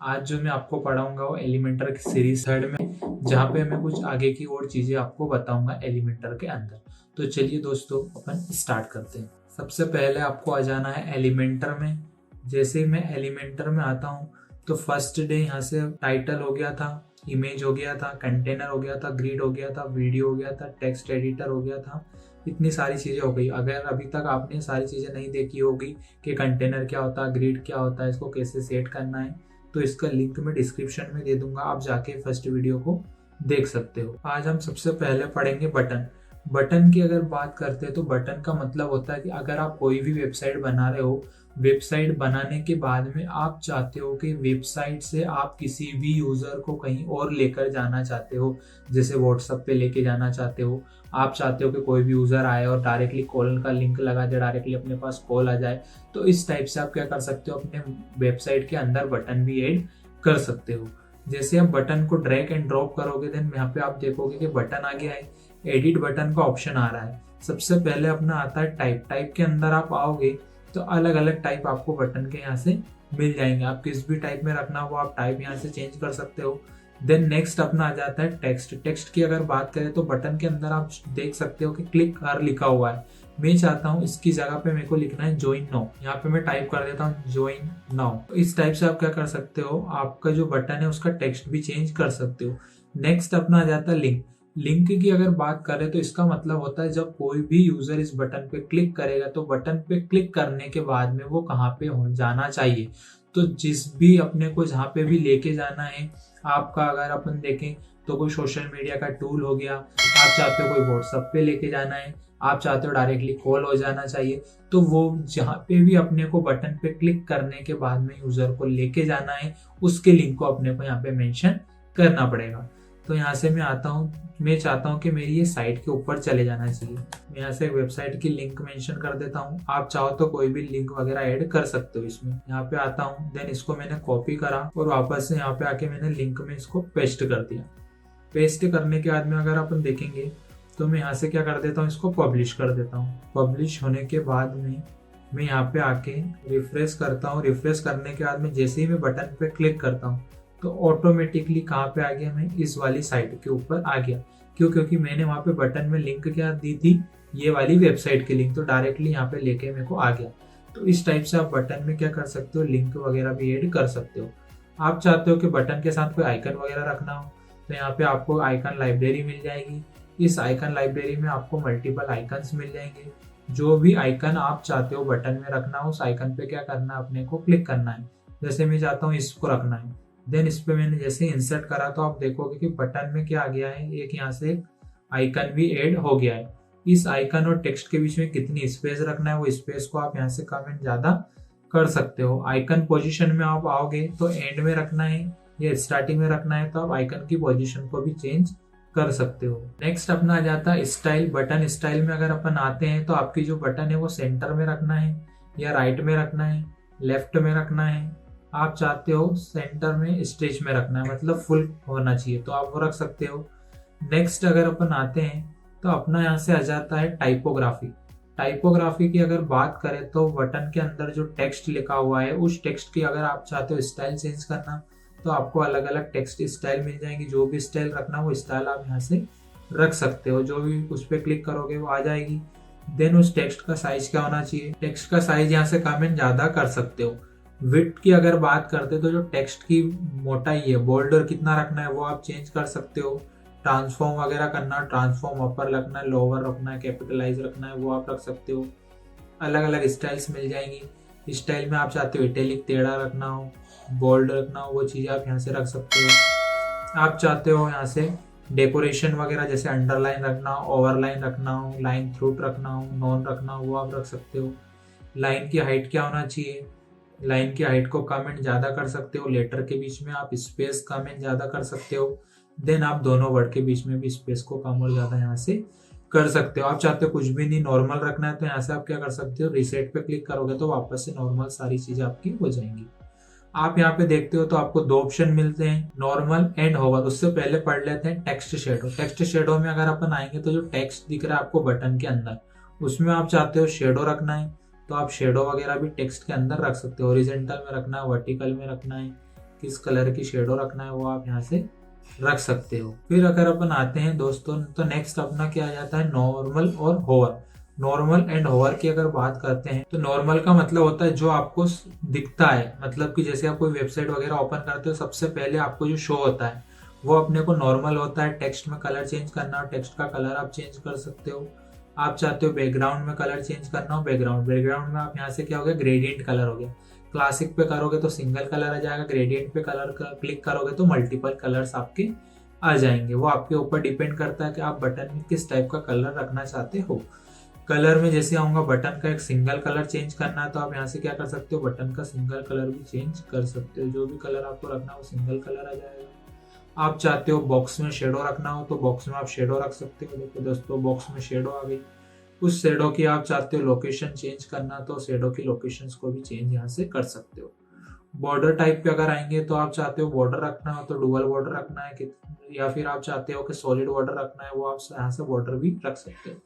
आज जो मैं आपको पढ़ाऊंगा वो एलिमेंटर की सीरीज थर्ड में, जहाँ पे मैं कुछ आगे की और चीजें आपको बताऊंगा एलिमेंटर के अंदर। तो चलिए दोस्तों अपन स्टार्ट करते हैं। सबसे पहले आपको आ जाना है एलिमेंटर में। जैसे ही मैं एलिमेंटर में आता हूँ तो फर्स्ट डे यहाँ से टाइटल हो गया था, इमेज हो गया था, कंटेनर हो गया था, ग्रिड हो गया था, वीडियो हो गया था, टेक्स्ट एडिटर हो गया था। इतनी सारी चीजें हो गई। अगर अभी तक आपने सारी चीजें नहीं देखी होगी कि कंटेनर क्या होता है, ग्रिड क्या होता है, इसको कैसे सेट करना है, तो इसका लिंक मैं डिस्क्रिप्शन में दे दूंगा, आप जाके फर्स्ट वीडियो को देख सकते हो। आज हम सबसे पहले पढ़ेंगे बटन। बटन की अगर बात करते हैं तो बटन का मतलब होता है कि अगर आप कोई भी वेबसाइट बना रहे हो, वेबसाइट बनाने के बाद में आप चाहते हो कि वेबसाइट से आप किसी भी यूजर को कहीं और लेकर जाना चाहते हो, जैसे व्हाट्सएप पे लेके जाना चाहते हो। आप चाहते हो कि कोई भी यूजर आए और डायरेक्टली कॉल का लिंक लगा दे, डायरेक्टली अपने पास कॉल आ जाए। तो इस टाइप से आप क्या कर सकते हो, अपने वेबसाइट के अंदर बटन भी ऐड कर सकते हो। जैसे आप बटन को ड्रैग एंड ड्रॉप करोगे, देन यहाँ पे आप देखोगे कि बटन आ गया है, एडिट बटन का ऑप्शन आ रहा है। सबसे पहले अपना आता है टाइप। टाइप के अंदर आप आओगे तो अलग अलग टाइप आपको बटन के यहाँ से मिल जाएंगे। आप किस भी टाइप में रखना हो आप टाइप यहाँ से चेंज कर सकते हो। देन नेक्स्ट अपना आ जाता है टेक्स्ट। टेक्स्ट की अगर बात करें तो बटन के अंदर आप देख सकते हो कि क्लिक हर लिखा हुआ है। मैं चाहता हूँ इसकी जगह पे मेरे को लिखना है ज्वाइन नाउ। यहाँ पे मैं टाइप कर देता हूँ ज्वाइन नाउ। तो इस टाइप से आप क्या कर सकते हो, आपका जो बटन है उसका टेक्स्ट भी चेंज कर सकते हो। नेक्स्ट अपना आ जाता है लिंक। लिंक की अगर बात करें तो इसका मतलब होता है जब कोई भी यूजर इस बटन पे क्लिक करेगा तो बटन पे क्लिक करने के बाद में वो कहाँ पे हो जाना चाहिए। तो जिस भी अपने को जहाँ पे भी लेके जाना है, आपका अगर अपन देखें तो कोई सोशल मीडिया का टूल हो गया, आप चाहते हो कोई व्हाट्सएप पे लेके जाना है, आप चाहते हो डायरेक्टली कॉल हो जाना चाहिए, तो वो जहाँ पे भी अपने को बटन पे क्लिक करने के बाद में यूजर को लेके जाना है, उसके लिंक को अपने को यहाँ पे मेंशन करना पड़ेगा। तो यहाँ से मैं आता हूँ, मैं चाहता हूँ कि मेरी ये साइट के ऊपर चले जाना चाहिए। मैं यहाँ से वेबसाइट की लिंक मेंशन कर देता हूँ। आप चाहो तो कोई भी लिंक वगैरह ऐड कर सकते हो इसमें। यहाँ पे आता हूँ, देन इसको मैंने कॉपी करा और वापस से यहाँ पे आके मैंने लिंक में इसको पेस्ट कर दिया। पेस्ट करने के बाद में अगर अपन देखेंगे तो मैं यहाँ से क्या कर देता हूँ, इसको पब्लिश कर देता हूँ। पब्लिश होने के बाद में मैं यहाँ पे आके रिफ्रेश करता हूँ। रिफ्रेश करने के बाद में जैसे ही मैं बटन पे क्लिक करता हूँ तो ऑटोमेटिकली कहाँ पे आ गया, मैं इस वाली साइट के ऊपर आ गया। क्यों? क्योंकि मैंने वहाँ पे बटन में लिंक क्या दी थी, ये वाली वेबसाइट की लिंक, तो डायरेक्टली यहाँ पे लेके मेरे को आ गया। तो इस टाइप से आप बटन में क्या कर सकते हो, लिंक वगैरह भी ऐड कर सकते हो। आप चाहते हो कि बटन के साथ कोई आइकन वगैरह रखना हो तो यहाँ पे आपको आइकन लाइब्रेरी मिल जाएगी। इस आइकन लाइब्रेरी में आपको मल्टीपल आइकन्स मिल जाएंगे। जो भी आइकन आप चाहते हो बटन में रखना हो, उस आइकन पे क्या करना है, अपने को क्लिक करना है। जैसे मैं चाहता हूँ इसको रखना है, देन इस पे मैंने जैसे इंसर्ट करा तो आप देखोगे कि बटन में क्या आ गया है, एक यहाँ से एक आइकन भी ऐड हो गया है। इस आइकन और टेक्स्ट के बीच में कितनी स्पेस रखना है, वो स्पेस को आप यहाँ से कम एंड ज्यादा कर सकते हो। आइकन पोजीशन में आप आओगे तो एंड में रखना है या स्टार्टिंग में रखना है, तो आप आइकन की पोजीशन को भी चेंज कर सकते हो। नेक्स्ट अपना आ जाता है स्टाइल। बटन स्टाइल में अगर अपन आते हैं तो आपकी जो बटन है वो सेंटर में रखना है या राइट में रखना है, लेफ्ट में रखना है। आप चाहते हो सेंटर में स्ट्रेच में रखना है, मतलब फुल होना चाहिए, तो आप वो रख सकते हो। नेक्स्ट अगर अपन आते हैं तो अपना यहाँ से आ जाता है टाइपोग्राफी। टाइपोग्राफी की अगर बात करें तो बटन के अंदर जो टेक्स्ट लिखा हुआ है उस टेक्स्ट की अगर आप चाहते हो स्टाइल चेंज करना तो आपको अलग अलग टेक्स्ट स्टाइल मिल जाएंगी। जो भी स्टाइल रखना वो स्टाइल आप यहाँ से रख सकते हो। जो भी उस पर क्लिक करोगे वो आ जाएगी। देन उस टेक्स्ट का साइज क्या होना चाहिए, टेक्स्ट का साइज यहाँ से कम एंड ज्यादा कर सकते हो। विड्थ की अगर बात करते तो जो टेक्स्ट की मोटाई है, बॉर्डर कितना रखना है वो आप चेंज कर सकते हो। ट्रांसफॉर्म वगैरह करना, ट्रांसफॉर्म अपर रखना है, लोअर रखना है, कैपिटलाइज रखना है, वो आप रख सकते हो। अलग अलग स्टाइल्स मिल जाएंगी। स्टाइल में आप चाहते हो इटैलिक टेढ़ा रखना हो, बोल्ड रखना हो, वो चीज़ें आप यहाँ से रख सकते हो। आप चाहते हो यहाँ से डेकोरेशन वगैरह जैसे अंडरलाइन रखना हो, ओवरलाइन रखना हो, लाइन थ्रूट रखना हो, नॉन रखना हो, वो आप रख सकते हो। लाइन की हाइट क्या होना चाहिए, लाइन की हाइट को कम एंड ज़्यादा कर सकते हो। लेटर के बीच में आप स्पेस कम एंड ज़्यादा कर सकते हो। देन आप दोनों वर्ड के बीच में भी स्पेस को कम और ज़्यादा यहाँ से कर सकते हो। आप चाहते हो कुछ भी नहीं नॉर्मल रखना है तो यहाँ से आप क्या कर सकते हो, रीसेट पे क्लिक करोगे तो वापस से नॉर्मल सारी चीजें आपकी हो जाएंगी। आप यहाँ पे देखते हो तो आपको दो ऑप्शन मिलते हैं, नॉर्मल एंड होवर। उससे पहले पढ़ लेते हैं टेक्स्ट शेडो। टेक्स्ट शेडो में अगर अपन आएंगे तो जो टेक्स्ट दिख रहा है आपको बटन के अंदर, उसमें आप चाहते हो शेडो रखना है तो आप शेडो वगैरह भी टेक्स्ट के अंदर रख सकते हो। हॉरिजॉन्टल में रखना है, वर्टिकल में रखना है, किस कलर की शेडो रखना है वो आप यहाँ से रख सकते हो। फिर अगर अपन आते हैं दोस्तों तो नेक्स्ट अपना क्या आ जाता है नॉर्मल और होवर। नॉर्मल एंड होवर की अगर बात करते हैं तो नॉर्मल का मतलब होता है जो आपको दिखता है, मतलब कि जैसे आप कोई वेबसाइट वगैरह ओपन करते हो सबसे पहले आपको जो शो होता है वो अपने को नॉर्मल होता है। टेक्स्ट में कलर चेंज करना हो टेक्स्ट का कलर आप चेंज कर सकते हो। आप चाहते हो बैकग्राउंड में कलर चेंज करना हो बैकग्राउंड में आप यहाँ से क्या हो गया ग्रेडियंट कलर हो गया। क्लासिक पे करोगे तो सिंगल कलर आ जाएगा, ग्रेडियंट पे कलर क्लिक करोगे तो मल्टीपल कलर्स आपके आ जाएंगे। वो आपके ऊपर डिपेंड करता है कि आप बटन में किस टाइप का कलर रखना चाहते हो। कलर में जैसे आऊंगा बटन का एक सिंगल कलर चेंज करना है तो आप यहाँ से क्या कर सकते हो बटन का सिंगल कलर भी चेंज कर सकते हो। जो भी कलर आपको रखना है वो सिंगल कलर आ जाएगा। आप चाहते हो बॉक्स में शेडो रखना हो तो बॉक्स में आप शेडो रख सकते हो। देखो दोस्तों बॉक्स में शेडो आ गई। उस शेडो की आप चाहते हो लोकेशन चेंज करना तो शेडो की लोकेशंस को भी चेंज यहाँ से कर सकते हो। बॉर्डर टाइप पे अगर आएंगे तो आप चाहते हो बॉर्डर रखना हो तो डुअल बॉर्डर रखना है कि या फिर आप चाहते हो कि सॉलिड बॉर्डर रखना है वो आप यहाँ से बॉर्डर भी रख सकते हो।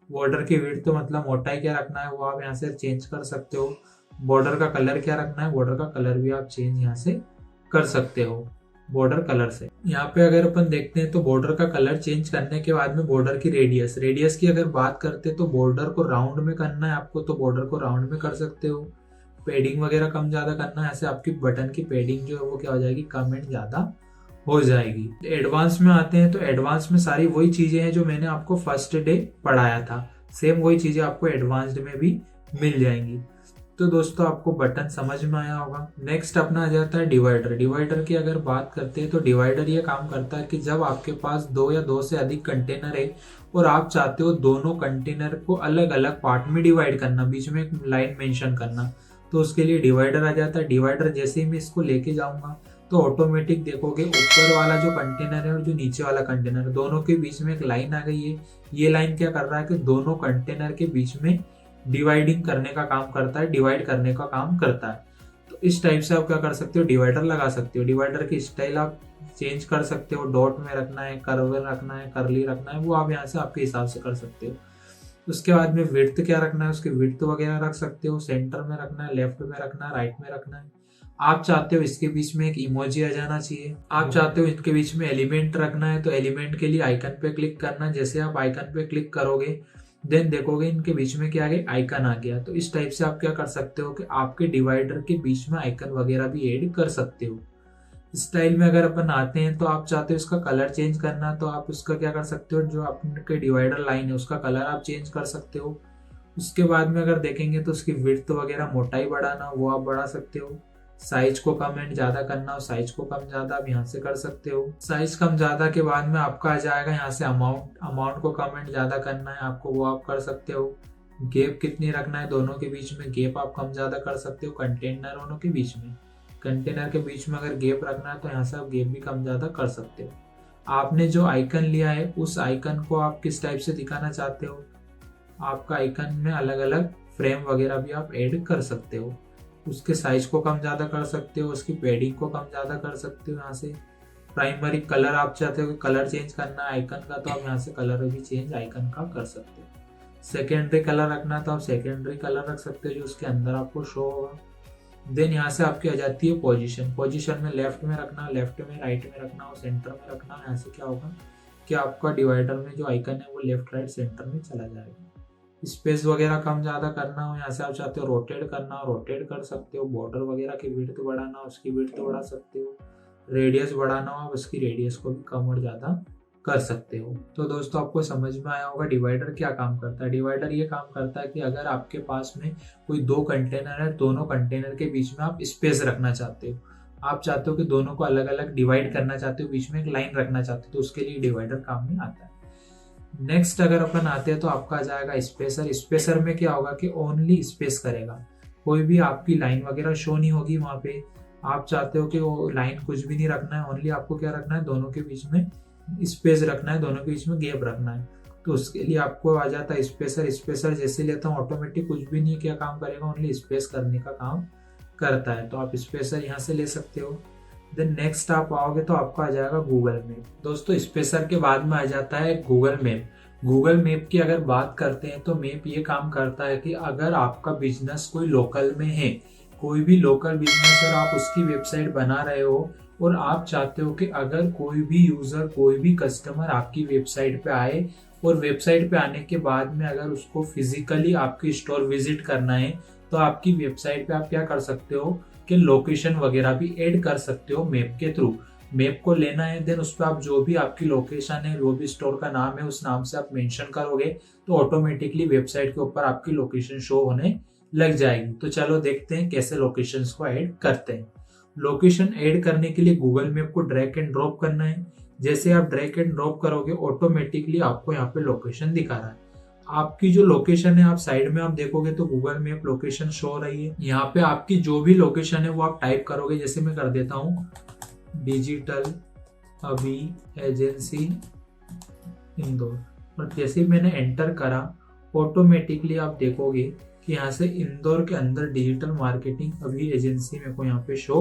बॉर्डर की विड्थ तो मतलब मोटाई क्या रखना है वो आप यहाँ से चेंज कर सकते हो। बॉर्डर का कलर क्या रखना है बॉर्डर का कलर भी आप चेंज यहाँ से कर सकते हो बॉर्डर कलर से। यहाँ पे अगर अपन देखते हैं तो बॉर्डर का कलर चेंज करने के बाद में बॉर्डर की रेडियस की अगर बात करते हैं तो बॉर्डर को राउंड में करना है आपको तो बॉर्डर को राउंड में कर सकते हो। पेडिंग वगैरह कम ज्यादा करना है ऐसे आपकी बटन की पेडिंग जो है वो क्या हो जाएगी कम एंड ज्यादा हो जाएगी। एडवांस में आते हैं तो एडवांस में सारी वही चीजें हैं जो मैंने आपको फर्स्ट डे पढ़ाया था, सेम वही चीजें आपको एडवांस्ड में भी मिल जाएंगी। तो दोस्तों आपको बटन समझ में आया होगा। नेक्स्ट अपना आ जाता है डिवाइडर। डिवाइडर की अगर बात करते हैं तो डिवाइडर ये काम करता है कि जब आपके पास 2 या 2 से अधिक कंटेनर है और आप चाहते हो दोनों कंटेनर को अलग अलग पार्ट में डिवाइड करना, बीच में एक लाइन मेंशन करना, तो उसके लिए डिवाइडर आ जाता है। डिवाइडर जैसे ही मैं इसको लेके जाऊंगा तो ऑटोमेटिक देखोगे ऊपर वाला जो कंटेनर है और जो नीचे वाला कंटेनर है दोनों के बीच में एक लाइन आ गई है। ये लाइन क्या कर रहा है कि दोनों कंटेनर के बीच में डिवाइडिंग करने का काम करता है, डिवाइड करने का काम करता है। तो इस टाइप से आप क्या कर सकते हो डिवाइडर लगा सकते हो। डिवाइडर की स्टाइल आप चेंज कर सकते हो, डॉट में रखना है, कर्व रखना है, करली रखना है, वो आप यहाँ से आपके हिसाब से कर सकते हो। उसके बाद में विड्थ क्या रखना है उसकी विड्थ वगैरह रख सकते हो। सेंटर में रखना है, लेफ्ट में रखना है, राइट में रखना है। आप चाहते हो इसके बीच में एक इमोजी आ जाना चाहिए, आप चाहते हो इनके बीच में एलिमेंट रखना है तो एलिमेंट के लिए आइकन पे क्लिक करना है। जैसे आप आइकन पे क्लिक करोगे देन देखोगे इनके बीच में क्या आ गया आइकन आ गया। तो इस टाइप से आप क्या कर सकते हो कि आपके डिवाइडर के बीच में आइकन वगैरह भी ऐड कर सकते हो। स्टाइल में अगर अपन आते हैं तो आप चाहते हो इसका कलर चेंज करना तो आप उसका क्या कर सकते हो जो आपके डिवाइडर लाइन है उसका कलर आप चेंज कर सकते हो। उसके बाद में अगर देखेंगे तो उसकी विड्थ वगैरह मोटाई बढ़ाना वो आप बढ़ा सकते हो। साइज को कम एंड ज्यादा करना हो साइज को कम ज्यादा आप यहाँ से कर सकते हो। साइज कम ज्यादा के बाद में आपका आ जाएगा यहाँ से अमाउंट को कम एंड ज्यादा करना है आपको वो आप कर सकते हो। गैप कितनी रखना है दोनों के बीच में गैप आप कम ज्यादा कर सकते हो। कंटेनरों के बीच में कंटेनर के बीच में अगर गैप रखना है तो यहाँ से आप गैप भी कम ज्यादा कर सकते हो। आपने जो आइकन लिया है उस आइकन को आप किस टाइप से दिखाना चाहते हो, आपका आइकन में अलग अलग फ्रेम वगैरह भी आप ऐड कर सकते हो। उसके साइज को कम ज्यादा कर सकते हो, उसकी पैडिंग को कम ज्यादा कर सकते हो। यहाँ से प्राइमरी कलर आप चाहते हो कि कलर चेंज करना है आइकन का तो आप यहाँ से कलर भी चेंज आइकन का कर सकते हो। सेकेंडरी कलर रखना है तो आप सेकेंडरी कलर रख सकते हो जो उसके अंदर आपको शो होगा। देन यहाँ से आपकी आ जाती है पोजीशन में लेफ्ट में रखना, लेफ्ट में राइट में रखना और सेंटर में रखना। यहाँ से क्या होगा कि आपका डिवाइडर में जो आइकन है वो लेफ्ट राइट सेंटर में चला जाएगा। स्पेस वगैरह कम ज्यादा करना हो यहाँ से आप चाहते हो रोटेट करना हो रोटेट कर सकते हो। बॉर्डर वगैरह की विड्थ बढ़ाना हो उसकी विड्थ बढ़ा सकते हो। रेडियस बढ़ाना हो उसकी रेडियस को भी कम और ज्यादा कर सकते हो। तो दोस्तों आपको समझ में आया होगा डिवाइडर क्या काम करता है। डिवाइडर ये काम करता है कि अगर आपके पास में कोई 2 कंटेनर है दोनों कंटेनर के बीच में आप स्पेस रखना चाहते हो, आप चाहते हो कि दोनों को अलग अलग डिवाइड करना चाहते हो, बीच में एक लाइन रखना चाहते हो तो उसके लिए डिवाइडर काम में आता है। नेक्स्ट अगर अपन आते हैं तो आपका आ जाएगा स्पेसर। स्पेसर में क्या होगा कि ओनली स्पेस करेगा, कोई भी आपकी लाइन वगैरह शो नहीं होगी वहां पे। आप चाहते हो कि वो लाइन कुछ भी नहीं रखना है, ओनली आपको क्या रखना है दोनों के बीच में स्पेस रखना है, दोनों के बीच में गैप रखना है। तो उसके लिए आपको आ जाता है स्पेसर। स्पेसर जैसे लेता हूँ ऑटोमेटिक कुछ भी नहीं क्या काम करेगा ओनली स्पेस करने का काम करता है तो आप स्पेसर यहाँ से ले सकते हो। देन नेक्स्ट आप आओगे तो आपका आ जाएगा गूगल मैप। दोस्तों स्पेसर के बाद में आ जाता है गूगल मैप। गूगल मैप की अगर बात करते हैं तो मैप ये काम करता है कि अगर आपका बिजनेस कोई लोकल में है, कोई भी लोकल बिजनेस आप उसकी वेबसाइट बना रहे हो और आप चाहते हो कि अगर कोई भी यूजर, कोई भी कस्टमर आपकी वेबसाइट पे आए और वेबसाइट पे आने के बाद में अगर उसको फिजिकली आपकी स्टोर विजिट करना है, तो आपकी वेबसाइट पे आप क्या कर सकते हो कि लोकेशन वगैरह भी ऐड कर सकते हो मैप के थ्रू। मैप को लेना है, देन उस पर आप जो भी आपकी लोकेशन है, जो भी स्टोर का नाम है, उस नाम से आप मेंशन करोगे तो ऑटोमेटिकली वेबसाइट के ऊपर आपकी लोकेशन शो होने लग जाएगी। तो चलो देखते हैं कैसे लोकेशंस को ऐड करते हैं। लोकेशन ऐड करने के लिए गूगल मैप को ड्रैग एंड ड्रॉप करना है। जैसे आप ड्रैग एंड ड्रॉप करोगे ऑटोमेटिकली आपको यहाँ पे लोकेशन दिखा रहा है। आपकी जो लोकेशन है, आप साइड में आप देखोगे तो गूगल मैप लोकेशन शो हो रही है। यहाँ पे आपकी जो भी लोकेशन है वो आप टाइप करोगे। जैसे मैं कर देता हूँ डिजिटल अभी एजेंसी इंदौर, और जैसे ही मैंने एंटर करा ऑटोमेटिकली आप देखोगे कि यहाँ से इंदौर के अंदर डिजिटल मार्केटिंग अभी एजेंसी मेरे को यहाँ पे शो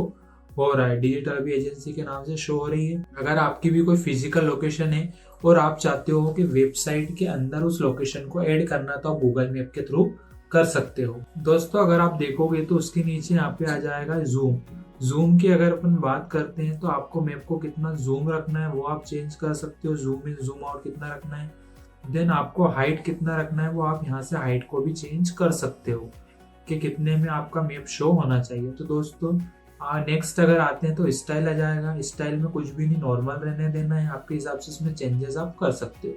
हो रहा है। डिजिटल अभी एजेंसी के नाम से शो हो रही है। अगर आपकी भी कोई फिजिकल लोकेशन है और आप चाहते हो कि वेबसाइट के अंदर उस लोकेशन को ऐड करना, तो आप गूगल मैप के थ्रू कर सकते हो। दोस्तों अगर आप देखोगे तो उसके नीचे यहाँ पे आ जाएगा जूम। जूम की अगर अपन बात करते हैं तो आपको मैप को कितना जूम रखना है वो आप चेंज कर सकते हो। जूम इन जूम आउट कितना रखना है, देन आपको हाइट कितना रखना है वो आप यहाँ से हाइट को भी चेंज कर सकते हो कि कितने में आपका मैप शो होना चाहिए। तो दोस्तों नेक्स्ट अगर आते हैं तो स्टाइल आ जाएगा। स्टाइल में कुछ भी नहीं, नॉर्मल रहने देना है, आपके हिसाब से इसमें चेंजेस आप कर सकते हो।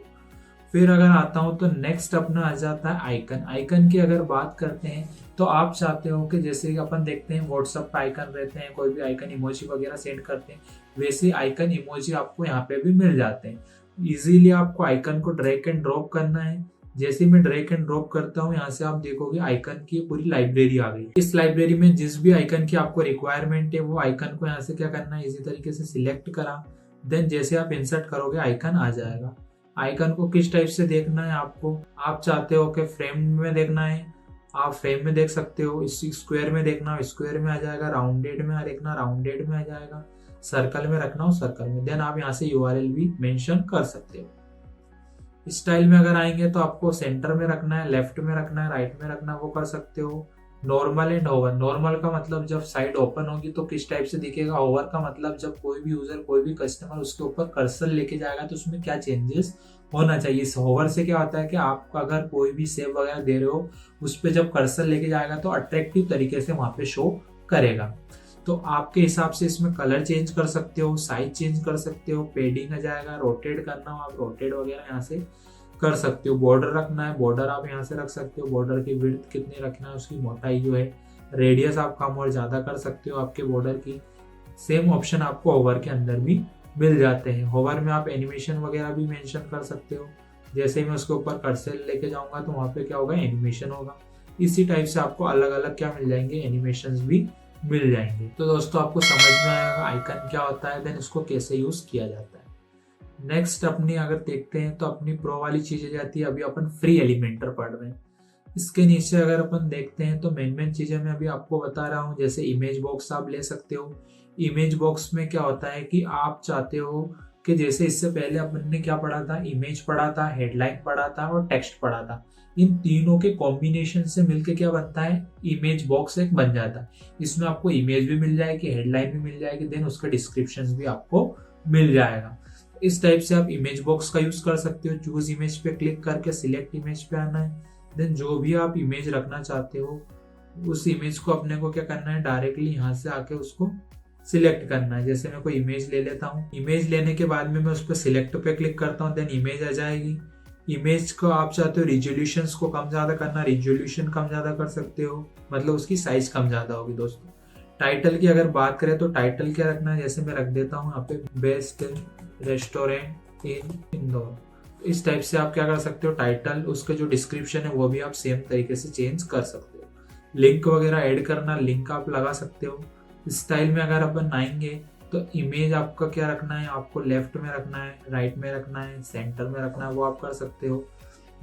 फिर अगर आता हूँ तो नेक्स्ट अपना आ जाता है आइकन। आइकन की अगर बात करते हैं तो आप चाहते हो कि जैसे अपन देखते हैं व्हाट्सएप पे आइकन रहते हैं, कोई भी आइकन इमोजी वगैरह सेंड करते हैं, वैसे आइकन इमोजी आपको यहाँ पे भी मिल जाते हैं। इजीली आपको आइकन को ड्रैग एंड ड्रॉप करना है। जैसे मैं ड्रैग एंड ड्रॉप करता हूँ यहाँ से आप देखोगे आइकन की पूरी लाइब्रेरी आ गई। इस लाइब्रेरी में जिस भी आइकन की आपको रिक्वायरमेंट है वो आइकन को यहाँ से क्या करना है, इसी तरीके से सिलेक्ट करा, देन जैसे आप इंसर्ट करोगे आइकन आ जाएगा। आइकन को किस टाइप से देखना है आपको, आप चाहते हो कि फ्रेम में देखना है, आप फ्रेम में देख सकते हो। इस स्क्वायर में देखना हो स्क्वायर में आ जाएगा, राउंडेड में देखना राउंडेड में आ जाएगा, सर्कल में रखना हो सर्कल में। देन आप यहाँ से यूआरएल भी मेंशन कर सकते हो। स्टाइल में अगर आएंगे तो आपको सेंटर में रखना है, लेफ्ट में रखना है, राइट में रखना है, वो कर सकते हो। Normal and hover. नॉर्मल का मतलब जब साइड ओपन होगी तो किस टाइप से दिखेगा, होवर का मतलब जब कोई भी यूजर, कोई भी कस्टमर उसके ऊपर कर्सर लेके जाएगा तो उसमें क्या चेंजेस होना चाहिए। इस होवर से क्या होता है कि आप अगर कोई भी सेव वगैरह दे रहे हो उस पर जब कर्सर लेके जाएगा तो अट्रैक्टिव तरीके से वहां पे शो करेगा। तो आपके हिसाब से इसमें कलर चेंज कर सकते हो, साइज चेंज कर सकते हो, पेडिंग आ जाएगा, रोटेट करना हो आप रोटेट वगैरह यहाँ से कर सकते हो। बॉर्डर रखना है, बॉर्डर आप यहाँ से रख सकते हो। बॉर्डर की विड्थ कितनी रखना है, उसकी मोटाई जो है, रेडियस आप कम और ज्यादा कर सकते हो आपके बॉर्डर की। सेम ऑप्शन आपको होवर के अंदर भी मिल जाते हैं। होवर में आप एनिमेशन वगैरह भी मेंशन कर सकते हो। जैसे ही मैं उसके ऊपर कर्सर लेके जाऊंगा तो वहां पे क्या होगा, एनिमेशन होगा। इसी टाइप से आपको अलग अलग क्या मिल जाएंगे, एनिमेशंस भी मिल जाएंगे। तो दोस्तों आपको समझ में आएगा आइकन क्या होता है, देन उसको कैसे यूज किया जाता है। नेक्स्ट अपनी अगर देखते हैं तो अपनी प्रो वाली चीजें जाती है। अभी अपन फ्री एलिमेंटर पढ़ रहे हैं। इसके नीचे अगर अपन देखते हैं तो मेन चीजें मैं अभी आपको बता रहा हूँ। जैसे इमेज बॉक्स आप ले सकते हो। इमेज बॉक्स में क्या होता है कि आप चाहते हो कि जैसे इससे पहले अपन ने क्या पढ़ा था, इमेज पढ़ा था, हेडलाइन पढ़ा था और टेक्स्ट पढ़ा था। इन तीनों के कॉम्बिनेशन से मिलके क्या बनता है, इमेज बॉक्स एक बन जाता है। इसमें आपको इमेज भी मिल जाएगी, हेडलाइन भी मिल जाएगी, देन उसका डिस्क्रिप्शन भी आपको मिल जाएगा। इस टाइप से आप इमेज बॉक्स का यूज कर सकते हो। चूज इमेज पे क्लिक करके सिलेक्ट इमेज पे आना है। देन जो भी आप इमेज रखना चाहते हो उस इमेज को अपने को क्या करना है, डायरेक्टली यहाँ से आके उसको सिलेक्ट करना है। जैसे मैं कोई इमेज ले लेता हूँ। इमेज लेने के बाद में मैं उस पर सिलेक्ट पे क्लिक करता हूँ, देन इमेज आ जाएगी। इमेज को आप चाहते हो रिजोल्यूशन को कम ज्यादा करना, रिजोल्यूशन कम ज्यादा कर सकते हो, मतलब उसकी साइज कम ज्यादा होगी। दोस्तों टाइटल की अगर बात करें तो टाइटल क्या रखना है, जैसे मैं रख देता हूँ यहाँ पे बेस्ट रेस्टोरेंट इन इंदौर। इस टाइप से आप क्या कर सकते हो, टाइटल उसके जो डिस्क्रिप्शन है वो भी आप सेम तरीके से चेंज कर सकते हो। लिंक वगैरह ऐड करना, लिंक आप लगा सकते हो। स्टाइल में अगर अपन आएंगे तो इमेज आपका क्या रखना है, आपको लेफ्ट में रखना है, राइट में रखना है, सेंटर में रखना है, वो आप कर सकते हो।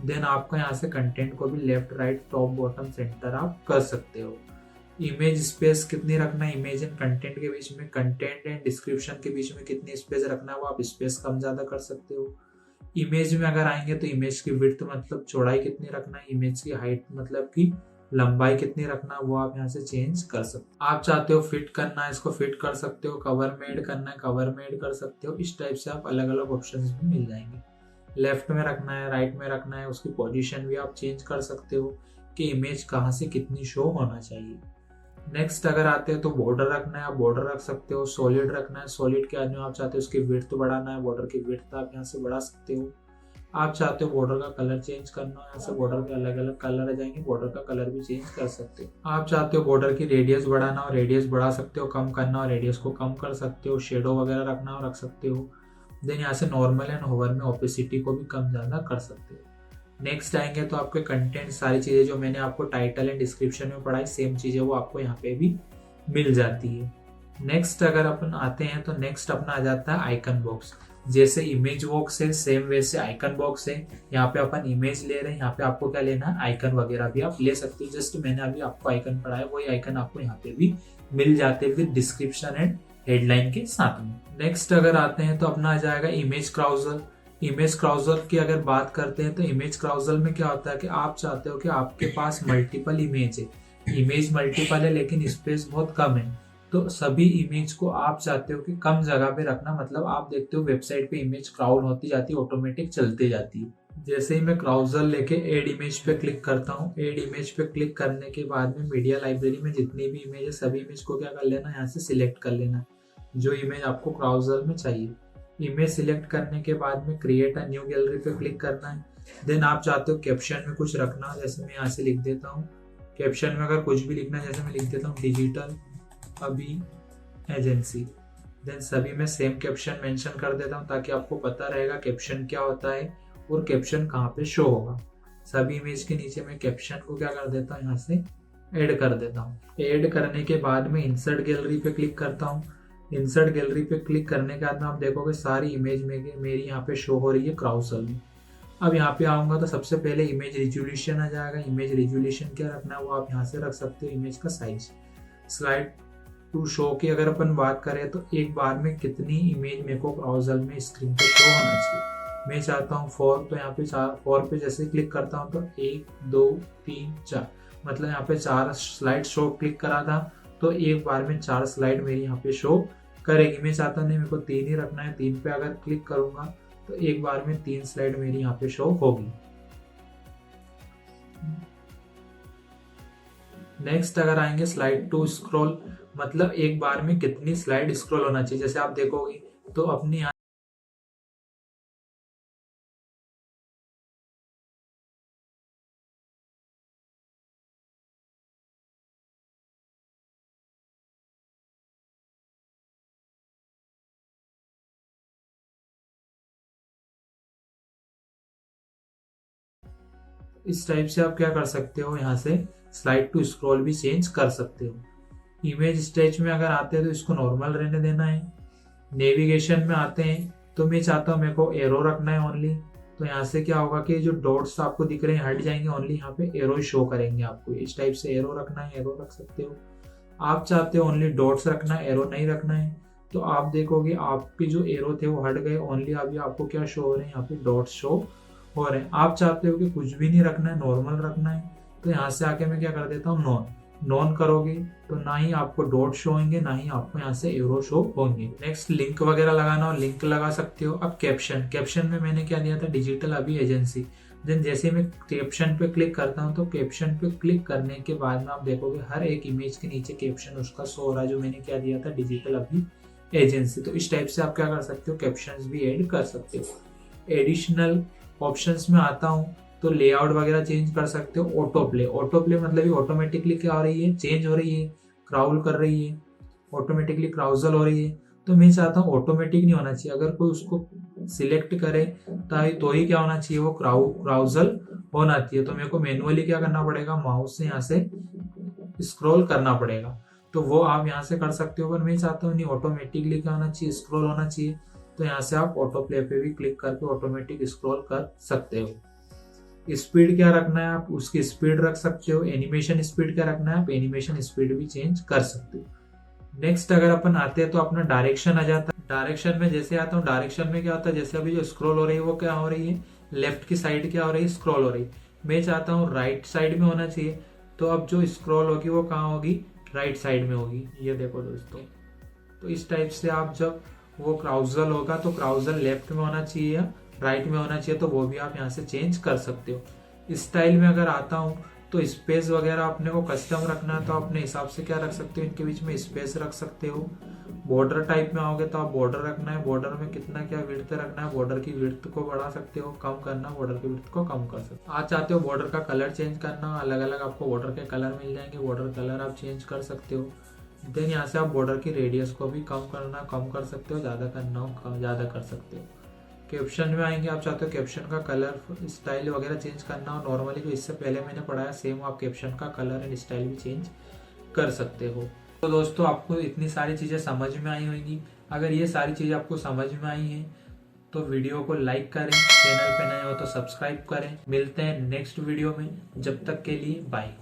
देन आपका यहाँ से कंटेंट को भी left right top bottom centre आप कर सकते हो। इमेज स्पेस कितनी रखना है, इमेज एंड कंटेंट के बीच में, कंटेंट एंड डिस्क्रिप्शन के बीच में कितनी स्पेस रखना है वो आप स्पेस कम ज्यादा कर सकते हो। इमेज में अगर आएंगे तो इमेज की विड्थ मतलब चौड़ाई कितनी रखना है, इमेज की हाइट मतलब की लंबाई कितनी रखना है वो आप यहाँ से चेंज कर सकते हो। आप चाहते हो फिट करना है, इसको फिट कर सकते हो, कवर में ऐड करना है कवर में ऐड कर सकते हो। इस टाइप से आप अलग अलग ऑप्शंस भी मिल जाएंगे। लेफ्ट में रखना है, राइट में रखना है, उसकी पोजीशन भी आप चेंज कर सकते हो कि इमेज कहाँ से कितनी शो होना चाहिए। नेक्स्ट अगर आते हैं तो बॉर्डर रखना है, आप बॉर्डर रख सकते हो। सॉलिड रखना है, सॉलिड के बाद में आप चाहते हो उसकी विड्थ बढ़ाना है, बॉर्डर की विड्थ आप यहाँ से बढ़ा सकते हो। आप चाहते हो बॉर्डर का कलर चेंज करना है, यहाँ से बॉर्डर के अलग अलग कलर आ जाएंगे, बॉर्डर का कलर भी चेंज कर सकते हो। आप चाहते हो बॉर्डर की रेडियस बढ़ाना हो, रेडियस बढ़ा सकते हो, कम करना हो रेडियस को कम कर सकते हो, शेडो वगैरह रखना हो रख सकते हो। देन यहाँ से नॉर्मल एंड होवर में ओपेसिटी को भी कम ज़्यादा कर सकते हो। नेक्स्ट आएंगे तो आपके कंटेंट, सारी चीज़ें जो मैंने आपको टाइटल एंड डिस्क्रिप्शन में पढ़ाई सेम चीज़ें वो आपको यहाँ पे भी मिल जाती है। नेक्स्ट अगर अपन आते हैं तो नेक्स्ट अपना आ जाता है आइकन बॉक्स। जैसे इमेज बॉक्स है सेम वैसे आइकन बॉक्स है। यहाँ पे अपन इमेज ले रहे हैं, यहाँ पे आपको क्या लेना है आइकन वगैरह भी आप ले सकते हो। जस्ट मैंने अभी आपको आइकन पढ़ाया, वही आइकन आपको यहाँ पे भी मिल जाते हैं विद डिस्क्रिप्शन एंड हेडलाइन के साथ में। नेक्स्ट अगर आते हैं तो अपना आ जाएगा इमेज क्राउजल। इमेज क्राउजल की अगर बात करते हैं तो इमेज क्राउजल में क्या होता है कि आप चाहते हो कि आपके पास मल्टीपल इमेज है, इमेज मल्टीपल है लेकिन स्पेस बहुत कम है, तो सभी इमेज को आप चाहते हो कि कम जगह पे रखना। मतलब आप देखते हो वेबसाइट पे इमेज क्राउड होती जाती है, ऑटोमेटिक चलती जाती है। जैसे ही मैं क्राउजल लेके एड इमेज पे क्लिक करता हूँ, एड इमेज पे क्लिक करने के बाद में मीडिया लाइब्रेरी में जितनी भी इमेज है सभी इमेज को क्या कर लेना, यहाँ से सिलेक्ट कर लेना जो इमेज आपको क्राउजल में चाहिए। इमेज सिलेक्ट करने के बाद में क्रिएट अ न्यू गैलरी पे क्लिक करना है। देन आप चाहते हो कैप्शन में कुछ रखना, जैसे मैं यहाँ से लिख देता हूँ कैप्शन में अगर कुछ भी लिखना है, जैसे मैं लिख देता हूँ डिजिटल अभी एजेंसी। देन सभी में सेम कैप्शन मेंशन कर देता हूँ ताकि आपको पता रहेगा कैप्शन क्या होता है और कैप्शन कहाँ पे शो होगा। सभी इमेज के नीचे मैं कैप्शन को क्या कर देता हूँ, यहाँ से ऐड कर देता हूँ। ऐड करने के बाद में इंसर्ट गैलरी पे क्लिक करता हूँ। इंसर्ट गैलरी पे क्लिक करने के बाद में आप देखोगे सारी इमेज मेरी यहाँ पे शो हो रही है क्राउजल में। अब यहाँ पे आऊँगा तो सबसे पहले इमेज रिजोल्यूशन आ जाएगा। इमेज रिजोल्यूशन क्या रखना है वो आप यहाँ से रख सकते हो। इमेज का साइज, स्लाइड टू शो की अगर अपन बात करें तो एक बार में कितनी इमेज मेरे को ब्राउजर में स्क्रीन पे शो होना चाहिए। मैं चाहता हूँ 4, तो यहाँ पे 4 पे जैसे क्लिक करता हूँ तो 1 2 3 4, मतलब यहाँ पे 4 स्लाइड शो क्लिक करा था तो एक बार में 4 स्लाइड मेरी यहाँ पे शो करेगी। मैं चाहता नहीं, मेरे को 3 ही रखना है। 3 पे अगर क्लिक करूंगा तो एक बार में 3 स्लाइड मेरी यहाँ पे शो होगी। नेक्स्ट अगर आएंगे स्लाइड टू स्क्रॉल, मतलब एक बार में कितनी स्लाइड स्क्रॉल होना चाहिए। जैसे आप देखोगे तो अपनी इस टाइप से आप क्या कर सकते हो, यहाँ से स्लाइड टू स्क्रॉल भी चेंज कर सकते हो। इमेज स्टेज में अगर आते हैं तो इसको नॉर्मल रहने देना है। नेविगेशन में आते हैं तो मैं चाहता हूँ मेरे को एरो रखना है ओनली। तो यहाँ से क्या होगा कि जो डॉट्स आपको दिख रहे हैं हट जाएंगे, ओनली यहाँ पे एरो शो करेंगे आपको। इस टाइप से एरो रखना है, एरो रख सकते हो। आप चाहते हो ओनली डॉट्स रखना है, एरो नहीं रखना है, तो आप देखोगे आपके जो एरो थे वो हट गए, ओनली अभी आपको क्या शो हो रहे हैं, यहाँ पे डॉट्स शो हो रहे हैं। आप चाहते हो कि कुछ भी नहीं रखना है, नॉर्मल रखना है, तो यहाँ से आके मैं क्या कर देता हूँ नॉन करोगे तो ना ही आपको डॉट शो होंगे ना ही आपको यहाँ से एरो शो होंगे। नेक्स्ट लिंक वगैरह लगाना हो लिंक लगा सकते हो। अब कैप्शन में मैंने क्या दिया था, डिजिटल अभी एजेंसी। देन जैसे मैं कैप्शन पे क्लिक करता हूँ तो कैप्शन पे क्लिक करने के बाद में आप देखोगे हर एक इमेज के नीचे कैप्शन उसका शो हो रहा है जो मैंने क्या दिया था, डिजिटल अभी एजेंसी। तो इस टाइप से आप क्या कर सकते हो, कैप्शन भी ऐड कर सकते हो। एडिशनल ऑप्शंस में आता हूँ तो लेआउट वगैरह चेंज कर सकते हो। ऑटो प्ले मतलब ये ऑटोमेटिकली क्या हो रही है, चेंज हो रही है, क्राउल कर रही है, ऑटोमेटिकली क्राउजल हो रही है। तो मैं चाहता हूँ ऑटोमेटिक नहीं होना चाहिए, अगर कोई उसको सिलेक्ट करे तो ही क्या होना चाहिए, वो क्राउजल होना चाहिए। तो मेरे को मैनुअली क्या करना पड़ेगा, माउस से यहाँ से स्क्रॉल करना पड़ेगा। तो वो आप यहाँ से कर सकते हो, पर मैं चाहता हूँ नहीं, ऑटोमेटिकली क्या होना चाहिए, स्क्रॉल होना चाहिए। तो यहाँ से आप ऑटो प्ले पे भी क्लिक करके ऑटोमेटिक स्क्रॉल कर सकते हो। स्पीड क्या रखना है, आप उसकी स्पीड रख सकते हो। एनिमेशन स्पीड क्या रखना है, आप एनिमेशन स्पीड भी चेंज कर सकते हो। नेक्स्ट अगर अपन आते हैं तो अपना डायरेक्शन आ जाता है। डायरेक्शन में जैसे आता हूँ, डायरेक्शन में क्या होता है, जैसे अभी जो स्क्रॉल हो रही है वो क्या हो रही है, लेफ्ट की साइड क्या हो रही है, स्क्रॉल हो रही है। मैं चाहता हूँ राइट साइड में होना चाहिए, तो अब जो स्क्रॉल होगी वो कहाँ होगी, राइट साइड में होगी। ये देखो दोस्तों, तो इस टाइप से आप जब वो क्राउजल होगा तो क्राउजल लेफ्ट में होना चाहिए या राइट में होना चाहिए, तो वो भी आप यहाँ से चेंज कर सकते हो। स्टाइल में अगर आता हूँ तो स्पेस वगैरह अपने को कस्टम रखना है तो अपने हिसाब से क्या रख सकते हो, इनके बीच में स्पेस रख सकते हो। बॉर्डर टाइप में आओगे तो आप बॉर्डर रखना है, बॉर्डर में कितना क्या विड्थ रखना है, बॉर्डर की विड्थ को बढ़ा सकते हो, कम करना बॉर्डर की विड्थ को कम कर सकते हो। आज चाहते हो बॉर्डर का कलर चेंज करना, अलग अलग आपको बॉर्डर के कलर मिल जाएंगे, बॉर्डर कलर आप चेंज कर सकते हो। देन यहाँ से आप बॉर्डर की रेडियस को भी कम करना कम कर सकते हो, ज़्यादा करना हो ज़्यादा कर सकते हो। कैप्शन में आएंगे, आप चाहते हो कैप्शन का कलर स्टाइल वगैरह चेंज करना हो, नॉर्मली जो इससे पहले मैंने पढ़ाया सेम आप कैप्शन का कलर एंड स्टाइल भी चेंज कर सकते हो। तो दोस्तों आपको इतनी सारी चीज़ें समझ में आई होंगी। अगर ये सारी चीज़ें आपको समझ में आई हैं तो वीडियो को लाइक करें, चैनल पे नए हो तो सब्सक्राइब करें। मिलते हैं नेक्स्ट वीडियो में, जब तक के लिए बाय।